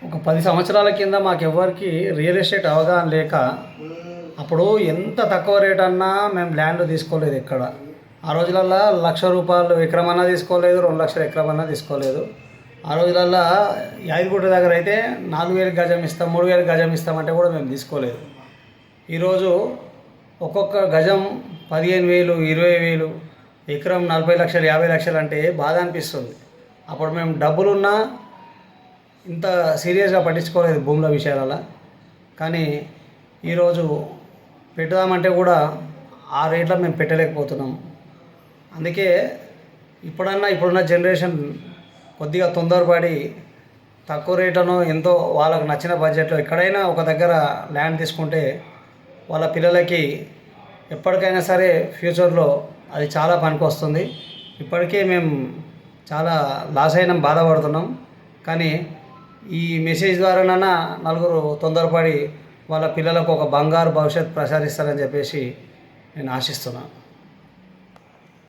ఒక 10 సంవత్సరాల కింద మాకెవ్వరికి రియల్ ఎస్టేట్ అవగాహన లేక అప్పుడు ఎంత తక్కువ రేట్ అన్నా మేము ల్యాండ్ తీసుకోలేదు ఎక్కడ. ఆ రోజులల్లో ₹1,00,000 ఎకరం అన్నా తీసుకోలేదు, 2,00,000 ఎకరం అన్నా తీసుకోలేదు. ఆ రోజులల్లో యాదగిరిగుట్ట దగ్గర అయితే 4,000 గజం ఇస్తాం, 3,000 గజం ఇస్తామంటే కూడా మేము తీసుకోలేదు. ఈరోజు ఒక్కొక్క గజం 15,000, 20,000, ఎకరం 40 లక్షలు, 50 లక్షలు అంటే బాధ అనిపిస్తుంది. అప్పుడు మేము డబ్బులున్నా ఇంత సీరియస్గా పట్టించుకోలేదు భూముల విషయాలలో. కానీ ఈరోజు పెట్టుదామంటే కూడా ఆ రేట్లో మేము పెట్టలేకపోతున్నాం. అందుకే ఇప్పుడున్న జనరేషన్ కొద్దిగా తొందరపడి తక్కువ రేట్లను ఎంతో వాళ్ళకు నచ్చిన బడ్జెట్లో ఎక్కడైనా ఒక దగ్గర ల్యాండ్ తీసుకుంటే వాళ్ళ పిల్లలకి ఎప్పటికైనా సరే ఫ్యూచర్లో అది చాలా పనికి వస్తుంది. ఇప్పటికే మేము చాలా లాస్ అయినాం, బాధపడుతున్నాం. కానీ ఈ మెసేజ్ ద్వారానైనా నలుగురు తొందరపడి వాళ్ళ పిల్లలకు ఒక బంగారు భవిష్యత్తు ప్రసాదిస్తారని చెప్పేసి నేను ఆశిస్తున్నాను.